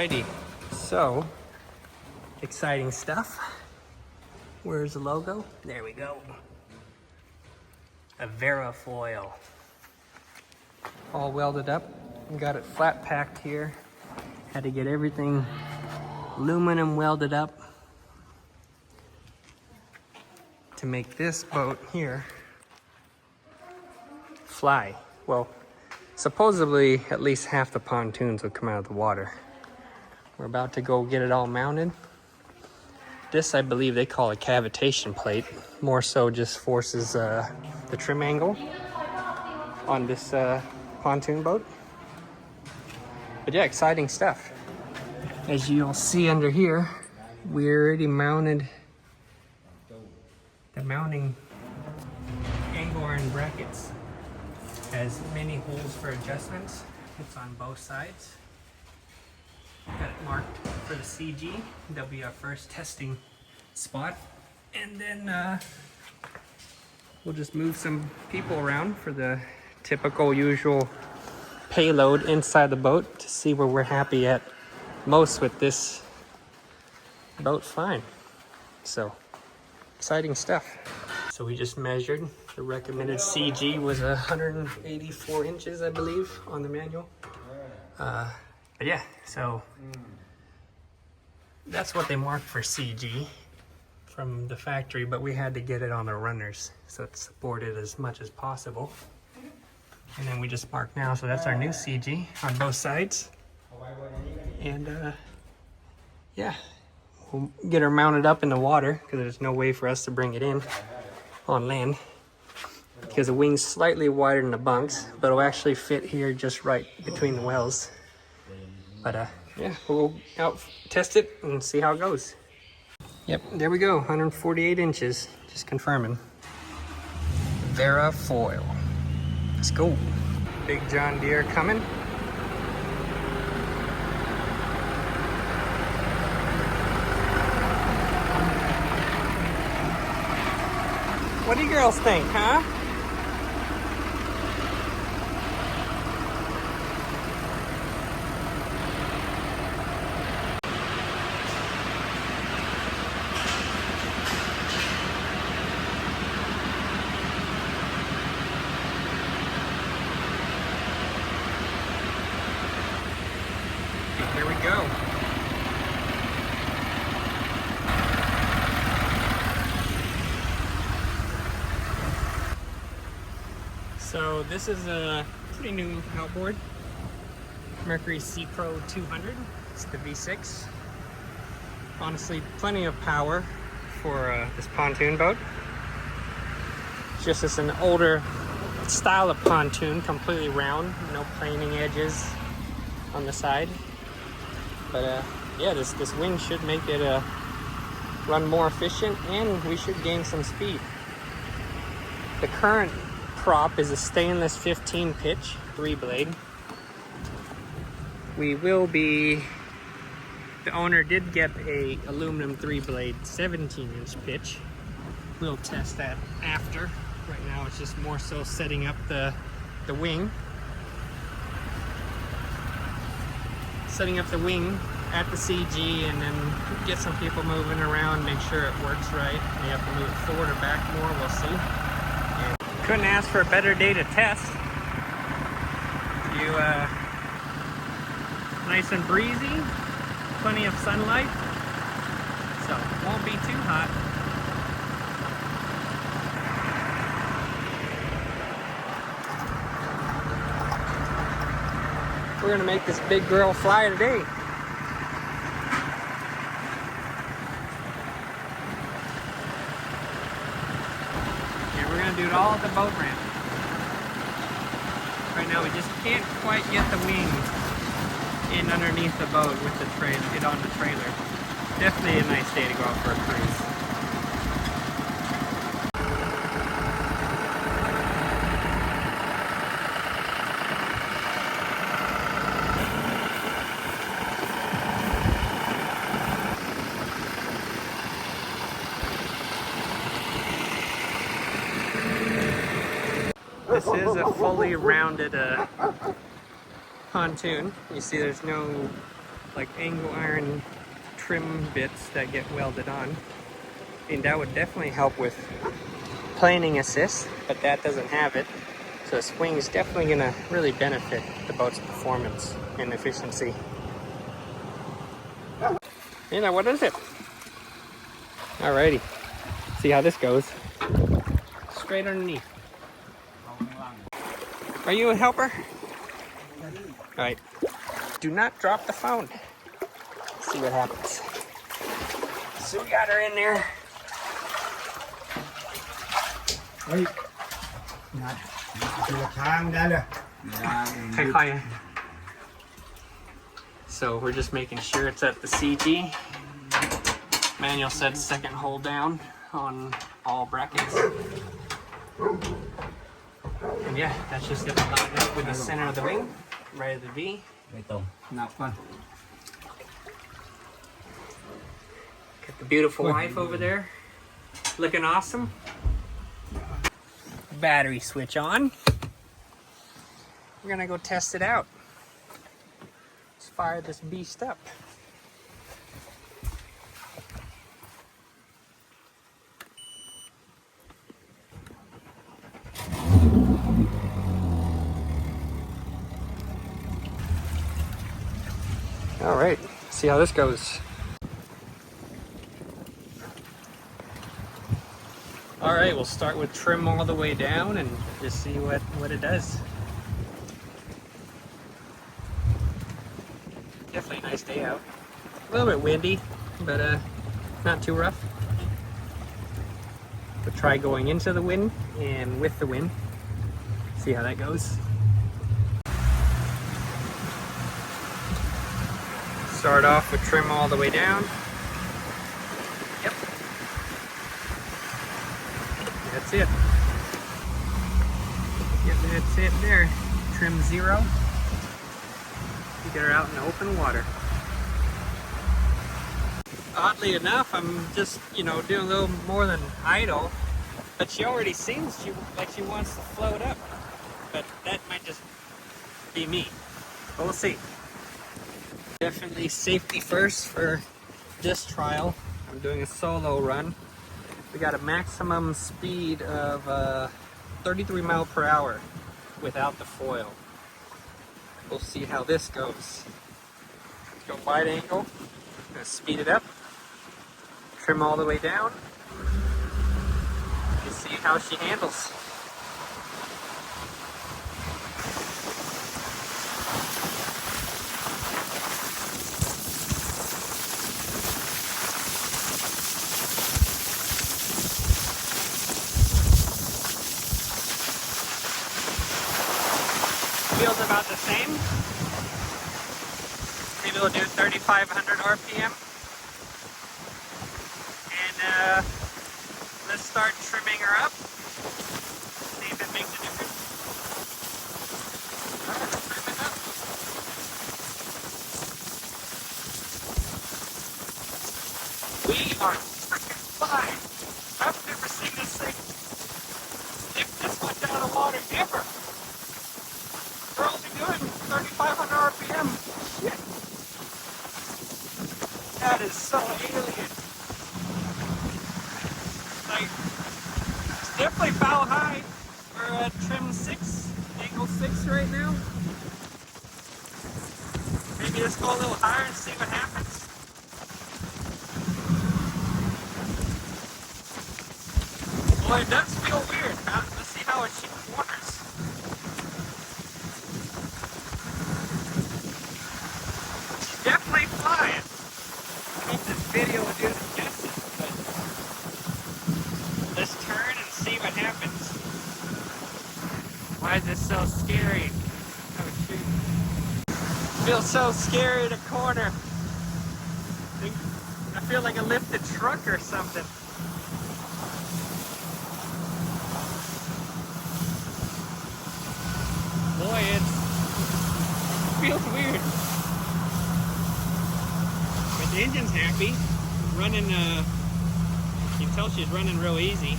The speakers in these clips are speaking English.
Alrighty, so exciting stuff. Where's the logo? There we go. A VARA Foil. All welded up. Got it flat packed here. Had to get everything aluminum welded up to make this boat here fly. Well, supposedly at least half the pontoons would come out of the water. We're about to go get it all mounted. This, I believe they call a cavitation plate. More so just forces the trim angle on this pontoon boat. But yeah, exciting stuff. As you'll see under here, we already mounted the mounting angle iron brackets. Has many holes for adjustments. It's on both sides. Got it marked for the CG. That'll be our first testing spot. And then we'll just move some people around for the typical usual payload inside the boat to see where we're happy at most with this boat flying. So, exciting stuff. So we just measured. The recommended CG was 184 inches, I believe, on the manual. But yeah, so that's what they marked for CG from the factory, but we had to get it on the runners so it's supported as much as possible. And then we just marked now, so that's our new CG on both sides. And yeah, we'll get her mounted up in the water because there's no way for us to bring it in on land because the wing's slightly wider than the bunks, but it'll actually fit here just right between the wells. But yeah, we'll go out, test it, and see how it goes. Yep, there we go, 148 inches, just confirming. VARA Foil. Let's go. Big John Deere coming. What do you girls think, huh? Here we go. So this is a pretty new outboard, Mercury Sea Pro 200. It's the V6. Honestly, plenty of power for this pontoon boat. It's just it's an older style of pontoon, completely round, no planing edges on the side. But yeah, this wing should make it run more efficient, and we should gain some speed. The current prop is a stainless 15 pitch 3-blade. We will be, the owner did get a aluminum 3-blade 17-inch pitch. We'll test that after. Right now it's just more so setting up the wing. Setting up the wing at the CG, and then get some people moving around, make sure it works right. May have to move it forward or back more, we'll see. And couldn't ask for a better day to test. Nice and breezy, plenty of sunlight, so it won't be too hot. We're gonna make this big girl fly today. Yeah, we're gonna do it all at the boat ramp. Right now we just can't quite get the wing in underneath the boat with the trailer, get on the trailer. Definitely a nice day to go out for a cruise. This is a fully rounded pontoon. You see there's no like angle iron trim bits that get welded on. And that would definitely help with planing assist, but that doesn't have it. So the swing is definitely gonna really benefit the boat's performance and efficiency. You know, what is it? Alrighty, see how this goes. Straight underneath. Are you a helper? Alright. Do not drop the phone. Let's see what happens. So we got her in there. So we're just making sure it's at the CG. Manual said second hold down on all brackets. And yeah, that's just gonna line up with the center of the wing, right of the V. Got the beautiful wife over there, looking awesome. Battery switch on. We're gonna go test it out. Let's fire this beast up. All right, see how this goes. All right, we'll start with trim all the way down and just see what it does. Definitely a nice day out. A little bit windy, but not too rough. We'll try going into the wind and with the wind. See how that goes. Start off with trim all the way down. Yep. That's it. Yep, that's it there. Trim 0. You get her out in open water. Oddly enough, I'm just, doing a little more than idle, but she already seems like she wants to float up. But that might just be me. But we'll see. Definitely safety first for this trial. I'm doing a solo run. We got a maximum speed of 33 miles per hour without the foil. We'll see how this goes. Let's go wide angle. I'm gonna speed it up. Trim all the way down. And see how she handles. Feels about the same. Maybe we'll do 3,500 RPM. And let's start trimming her up. See if it makes a difference. Alright, trim it up. We are freaking fine. I've never seen this thing dip this much out of the water ever. We're only doing 3,500 RPM. Shit. That is so alien. Like, it's definitely foul high. We're at trim 6, angle 6 right now. Maybe let's go a little higher and see what happens. Boy, it does feel weird. Let's see how it shoots waters. Definitely flying. I think this video will do the justice, but let's turn and see what happens. Why is this so scary? Oh shoot. Feels so scary in a corner. I feel like a lifted truck or something. Boy, it feels weird. But the engine's happy. Running, you can tell she's running real easy.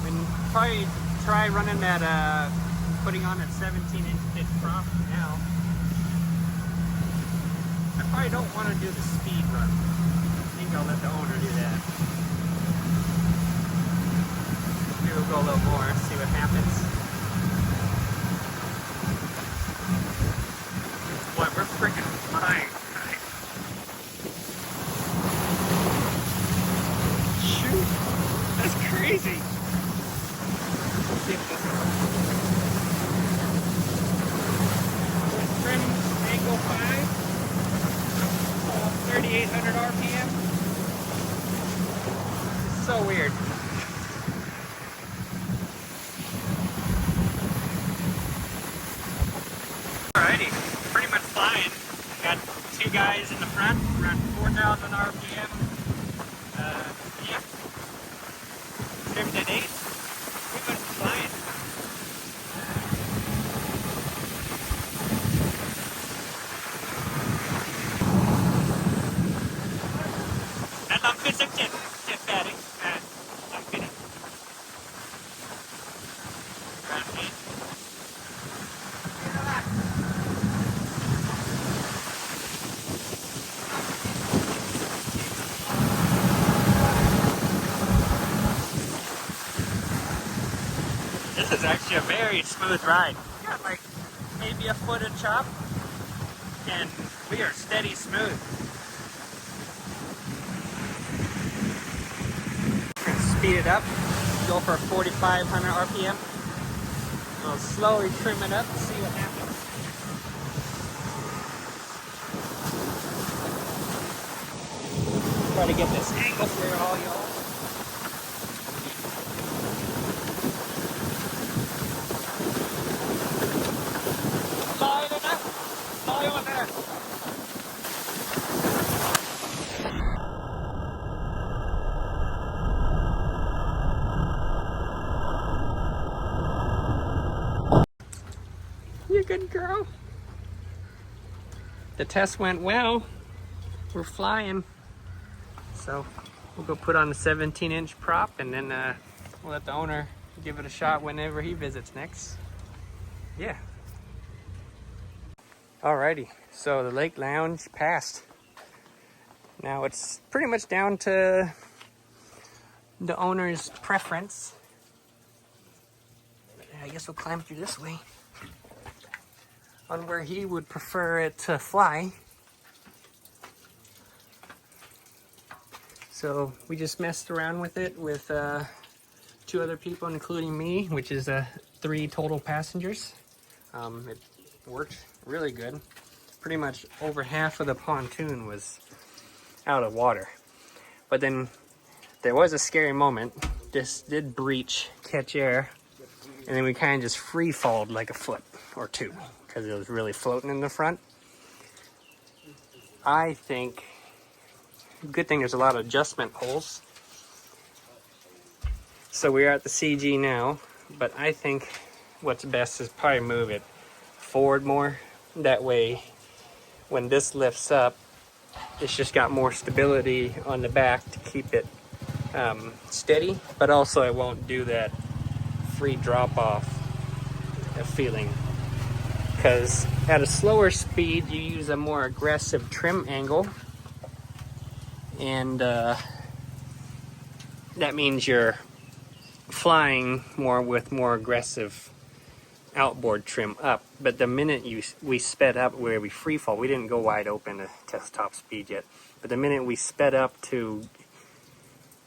And probably try running that, putting on that 17-inch pitch prop now. I probably don't want to do the speed run. I think I'll let the owner do that. Maybe we'll go a little more, see what happens. Boy, we're freaking flying. Shoot, that's crazy. Let's see if this trim angle 5. 3,800 RPM. It's so weird. Alrighty, pretty much flying. Got 2 guys in the front, around 4,000 RPM. Yeah. Trimmed at 8. Pretty much flying. This is actually a very smooth ride. Got like maybe a foot of chop, and we are steady smooth. We're gonna speed it up, go for 4,500 RPM. We'll slowly trim it up and see what happens. Try to get this angle for all y'all. You're a good girl. The test went well. We're flying. So we'll go put on the 17-inch prop, and then we'll let the owner give it a shot whenever he visits next. Yeah. Alrighty, so the lake lounge passed. Now it's pretty much down to the owner's preference. I guess we'll climb through this way on where he would prefer it to fly. So we just messed around with it with 2 other people, including me, which is 3 total passengers. It worked really good. Pretty much over half of the pontoon was out of water. But then there was a scary moment. This did breach, catch air, and then we kind of just free-falled like a foot or 2 because it was really floating in the front. I think, good thing there's a lot of adjustment holes. So we're at the CG now, but I think what's best is probably move it forward more. That way, when this lifts up, it's just got more stability on the back to keep it steady, but also it won't do that free drop-off feeling. Because at a slower speed, you use a more aggressive trim angle, and that means you're flying more with more aggressive outboard trim up. But the minute we sped up where we free fall, we didn't go wide open to test top speed yet, but the minute we sped up to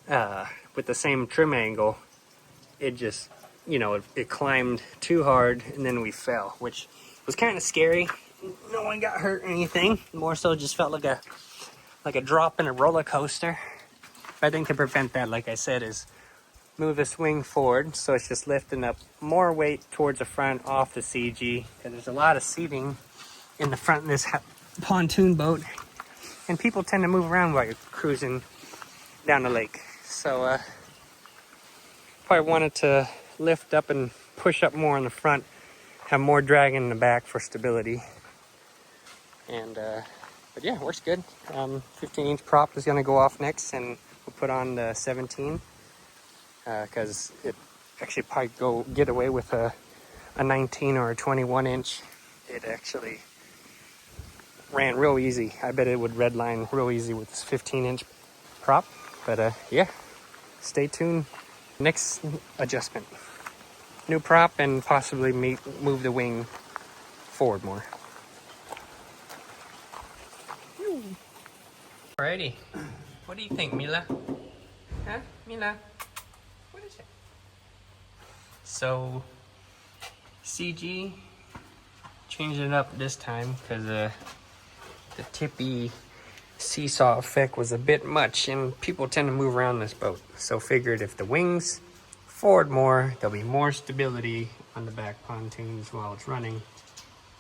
with the same trim angle, it just, you know, it climbed too hard, and then we fell, which was kind of scary. No one got hurt or anything. More so just felt like a drop in a roller coaster. I think to prevent that, like I said, is move this wing forward, so it's just lifting up more weight towards the front off the CG, because there's a lot of seating in the front of this pontoon boat, and people tend to move around while you're cruising down the lake. So probably wanted to lift up and push up more in the front, have more drag in the back for stability. And but yeah, works good. 15-inch prop is going to go off next, and we'll put on the 17, because it actually probably get away with a 19 or a 21-inch. It actually ran real easy. I bet it would redline real easy with this 15-inch prop. But yeah, stay tuned. Next adjustment. New prop and possibly move the wing forward more. Alrighty. What do you think, Mila? Huh? Mila? What is it? So, CG changed it up this time because the tippy seesaw effect was a bit much and people tend to move around this boat. So figured if the wings forward more, there'll be more stability on the back pontoons while it's running.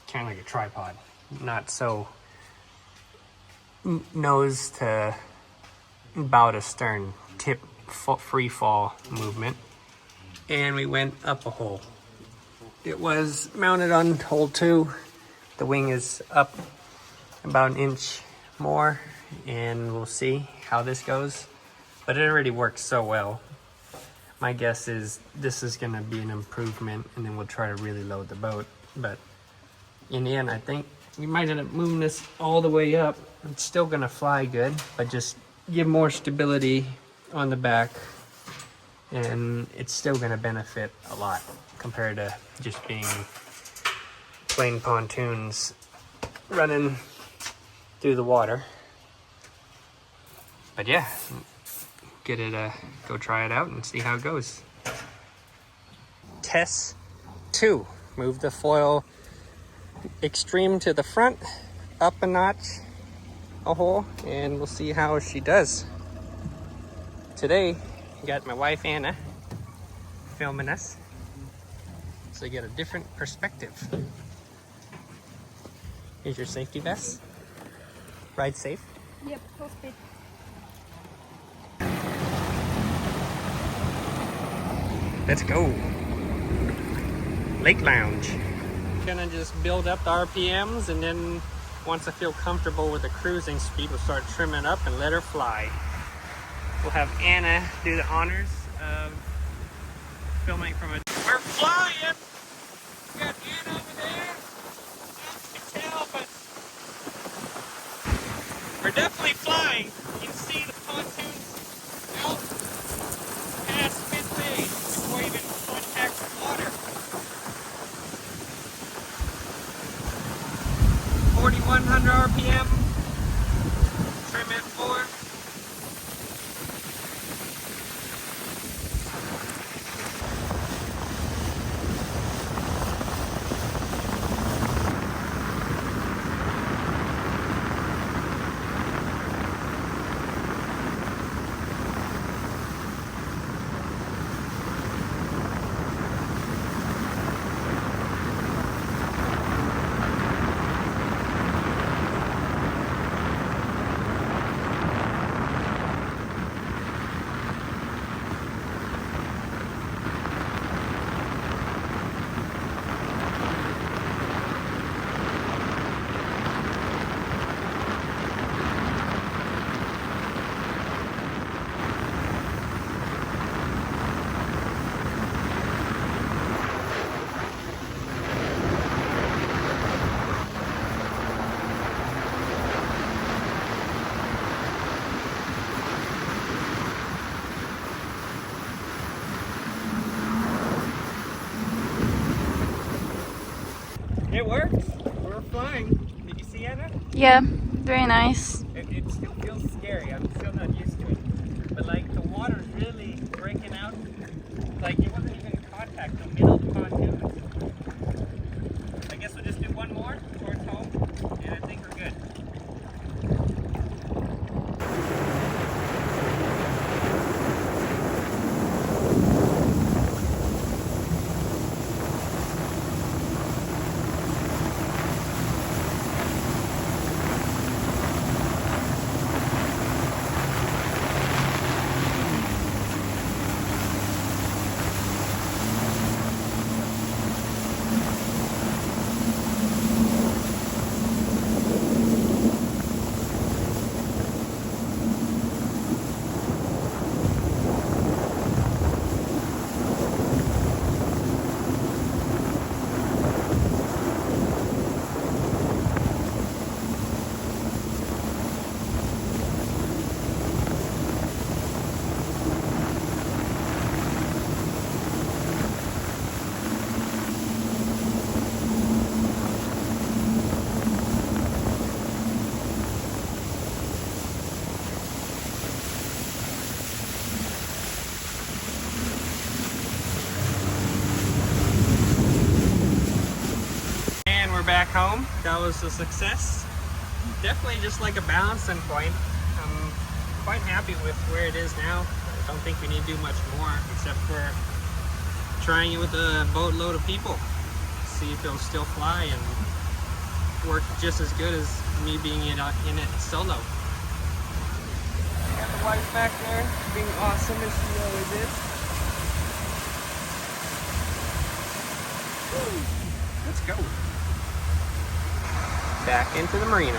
Kind of like a tripod. Not so nose to bow to stern, tip free fall movement. And we went up a hole. It was mounted on hole 2. The wing is up about an inch more, and we'll see how this goes. But it already works so well. My guess is this is gonna be an improvement, and then we'll try to really load the boat. But in the end, I think we might end up moving this all the way up. It's still gonna fly good, but just give more stability on the back, and it's still gonna benefit a lot compared to just being plain pontoons running through the water. But yeah, get it, go try it out and see how it goes. Test 2. Move the foil extreme to the front, up a notch, a hole, and we'll see how she does. Today, I got my wife Anna filming us, so you get a different perspective. Here's your safety vest. Ride safe. Yep, full speed. Let's go. Lake Lounge. Gonna just build up the RPMs, and then once I feel comfortable with the cruising speed, we'll start trimming up and let her fly. We'll have Anna do the honors of filming from a... We're flying! We got Anna over there. You can tell, but we're definitely flying. You can see the pontoons out past mid-bay before even contact the water. 4,100 RPM. Trim it 4. It works. We're flying. Did you see Anna? Yeah, very nice. It still feels scary. I'm still not used to it. But like the water's really breaking out. Like it wasn't even in contact in the middle of the pontoon. I guess we'll just do one more towards home, and I think we're good. back home. That was a success. Definitely just like a balancing point. I'm quite happy with where it is now. I don't think we need to do much more except for trying it with a boatload of people. See if it'll still fly and work just as good as me being in it solo. Got the wife back there being awesome as she always is. Woo. Let's go. Back into the marina.